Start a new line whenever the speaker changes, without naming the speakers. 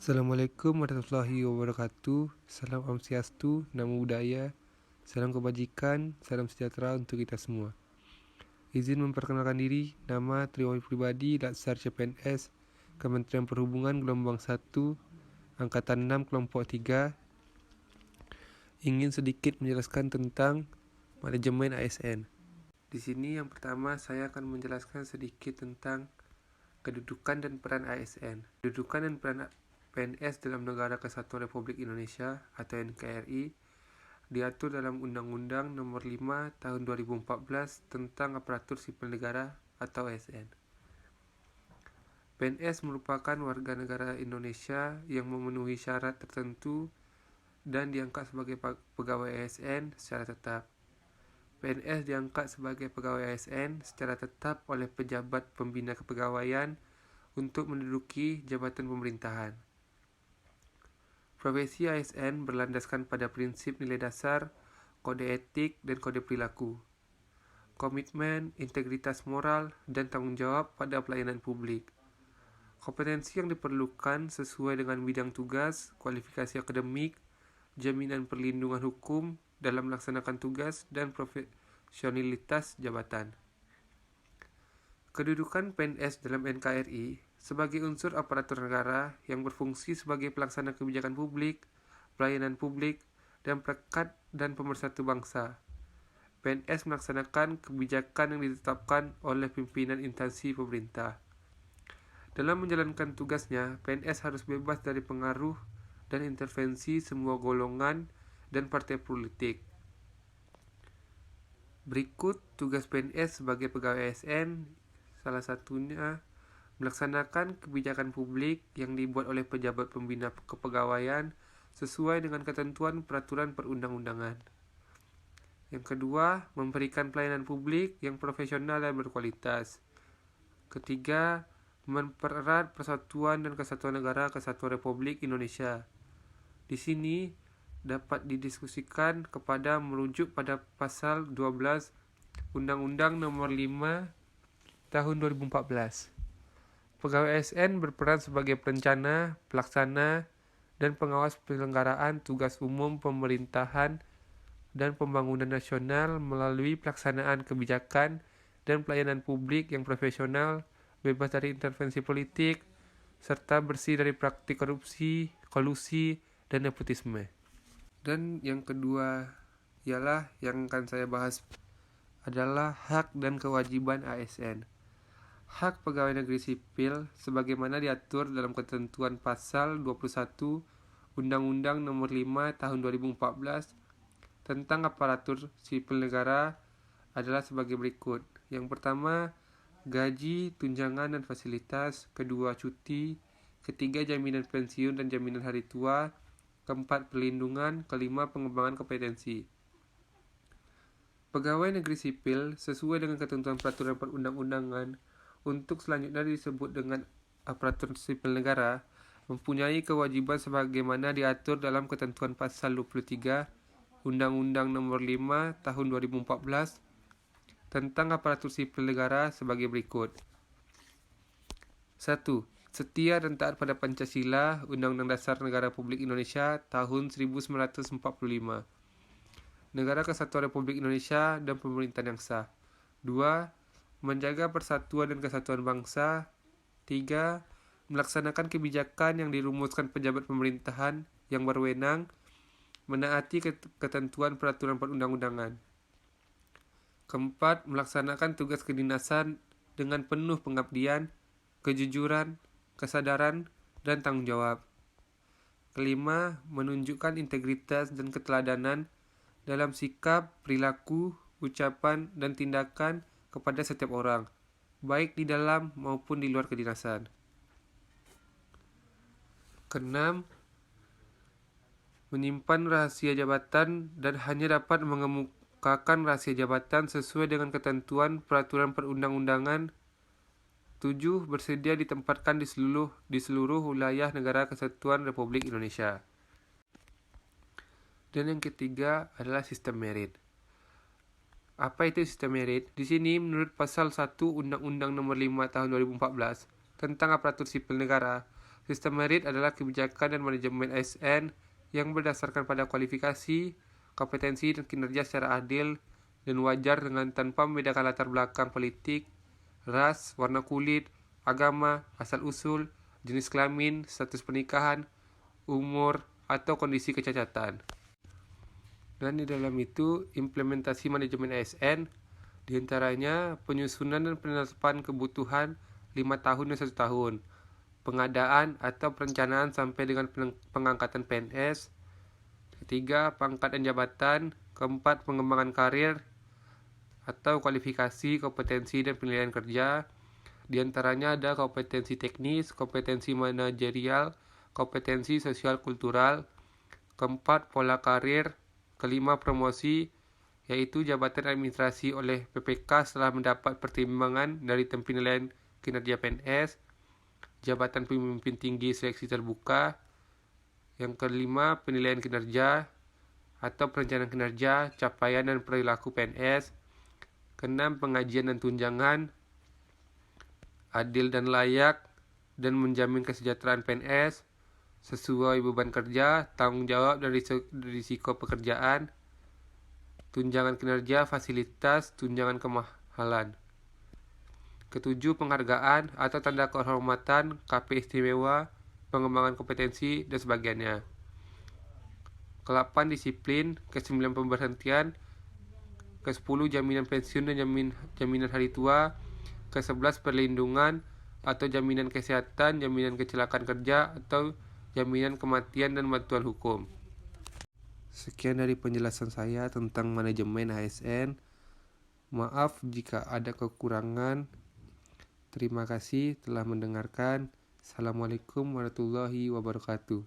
Assalamualaikum warahmatullahi wabarakatuh. Salam Om Swastiastu, Namo Buddhaya, salam kebajikan, salam sejahtera untuk kita semua. Izin memperkenalkan diri, nama Triwawi Pribadi, Latsar CPNS, Kementerian Perhubungan gelombang 1, Angkatan 6 kelompok 3. Ingin sedikit menjelaskan tentang manajemen ASN. Di sini yang pertama saya akan menjelaskan sedikit tentang kedudukan dan peran ASN. Kedudukan dan peran PNS dalam Negara Kesatuan Republik Indonesia atau NKRI diatur dalam Undang-Undang Nomor 5 Tahun 2014 tentang Aparatur Sipil Negara atau ASN. PNS merupakan warga negara Indonesia yang memenuhi syarat tertentu dan diangkat sebagai pegawai ASN secara tetap. PNS diangkat sebagai pegawai ASN secara tetap oleh pejabat pembina kepegawaian untuk menduduki jabatan pemerintahan. Profesi ASN berlandaskan pada prinsip nilai dasar, kode etik, dan kode perilaku, komitmen, integritas moral, dan tanggung jawab pada pelayanan publik. Kompetensi yang diperlukan sesuai dengan bidang tugas, kualifikasi akademik, jaminan perlindungan hukum dalam melaksanakan tugas, dan profesionalitas jabatan. Kedudukan PNS dalam NKRI sebagai unsur aparatur negara yang berfungsi sebagai pelaksana kebijakan publik, pelayanan publik, dan perekat dan pemersatu bangsa. PNS melaksanakan kebijakan yang ditetapkan oleh pimpinan instansi pemerintah. Dalam menjalankan tugasnya, PNS harus bebas dari pengaruh dan intervensi semua golongan dan partai politik. Berikut tugas PNS sebagai pegawai ASN, salah satunya melaksanakan kebijakan publik yang dibuat oleh pejabat pembina kepegawaian sesuai dengan ketentuan peraturan perundang-undangan. Yang kedua, memberikan pelayanan publik yang profesional dan berkualitas. Ketiga, mempererat persatuan dan kesatuan negara Kesatuan Republik Indonesia. Di sini dapat didiskusikan kepada merujuk pada pasal 12 Undang-Undang Nomor 5 Tahun 2014. Pegawai ASN berperan sebagai perencana, pelaksana, dan pengawas penyelenggaraan tugas umum pemerintahan dan pembangunan nasional melalui pelaksanaan kebijakan dan pelayanan publik yang profesional, bebas dari intervensi politik, serta bersih dari praktik korupsi, kolusi, dan nepotisme. Dan yang kedua ialah yang akan saya bahas adalah hak dan kewajiban ASN. Hak pegawai negeri sipil sebagaimana diatur dalam ketentuan pasal 21 Undang-Undang Nomor 5 Tahun 2014 tentang aparatur sipil negara adalah sebagai berikut. Yang pertama, gaji, tunjangan, dan fasilitas. Kedua, cuti. Ketiga, jaminan pensiun dan jaminan hari tua. Keempat, perlindungan. Kelima, pengembangan kompetensi. Pegawai negeri sipil sesuai dengan ketentuan peraturan perundang-undangan untuk selanjutnya disebut dengan aparatur sipil negara mempunyai kewajiban sebagaimana diatur dalam ketentuan pasal 23 Undang-Undang Nomor 5 Tahun 2014 tentang aparatur sipil negara sebagai berikut. 1. Setia dan taat pada Pancasila, Undang-Undang Dasar Negara Republik Indonesia tahun 1945, Negara Kesatuan Republik Indonesia, dan pemerintahan yang sah. 2. Menjaga persatuan dan kesatuan bangsa. 3. Melaksanakan kebijakan yang dirumuskan pejabat pemerintahan yang berwenang, menaati ketentuan peraturan perundang-undangan. Keempat, melaksanakan tugas kedinasan dengan penuh pengabdian, kejujuran, kesadaran, dan tanggung jawab. Kelima, menunjukkan integritas dan keteladanan dalam sikap, perilaku, ucapan, dan tindakan kepada setiap orang, baik di dalam maupun di luar kedinasan. Keenam, menyimpan rahasia jabatan dan hanya dapat mengemukakan rahasia jabatan sesuai dengan ketentuan peraturan perundang-undangan. 7. Bersedia ditempatkan di seluruh wilayah Negara Kesatuan Republik Indonesia. Dan yang ketiga adalah sistem merit. Apa itu sistem merit? Di sini menurut pasal 1 Undang-Undang Nomor 5 Tahun 2014 tentang aparatur sipil negara, Sistem merit adalah kebijakan dan manajemen ASN yang berdasarkan pada kualifikasi, kompetensi, dan kinerja secara adil dan wajar dengan tanpa membedakan latar belakang politik, ras, warna kulit, agama, asal-usul, jenis kelamin, status pernikahan, umur, atau kondisi kecacatan. Dan di dalam itu, implementasi manajemen ASN, diantaranya penyusunan dan penetapan kebutuhan 5 tahun dan 1 tahun, pengadaan atau perencanaan sampai dengan pengangkatan PNS, ketiga, pangkat dan jabatan, keempat, pengembangan karir atau kualifikasi, kompetensi, dan penilaian kerja. Di antaranya ada kompetensi teknis, kompetensi manajerial, kompetensi sosial kultural, keempat, pola karir, kelima, promosi, yaitu jabatan administrasi oleh PPK setelah mendapat pertimbangan dari tim penilaian kinerja PNS, jabatan pemimpin tinggi seleksi terbuka, yang kelima, penilaian kinerja atau perencanaan kinerja, capaian dan perilaku PNS, keenam, pengajian dan tunjangan, adil dan layak, dan menjamin kesejahteraan PNS, sesuai beban kerja, tanggung jawab dan risiko pekerjaan, tunjangan kinerja, fasilitas, tunjangan kemahalan. Ketujuh, penghargaan atau tanda kehormatan, KP istimewa, pengembangan kompetensi, dan sebagainya. Ke-8, disiplin. Ke-9, pemberhentian. Ke-10, jaminan pensiun dan jaminan hari tua. Ke-11, perlindungan atau jaminan kesehatan, jaminan kecelakaan kerja, atau jaminan kematian dan bantuan hukum. Sekian dari penjelasan saya tentang manajemen ASN. Maaf jika ada kekurangan. Terima kasih telah mendengarkan. Assalamualaikum warahmatullahi wabarakatuh.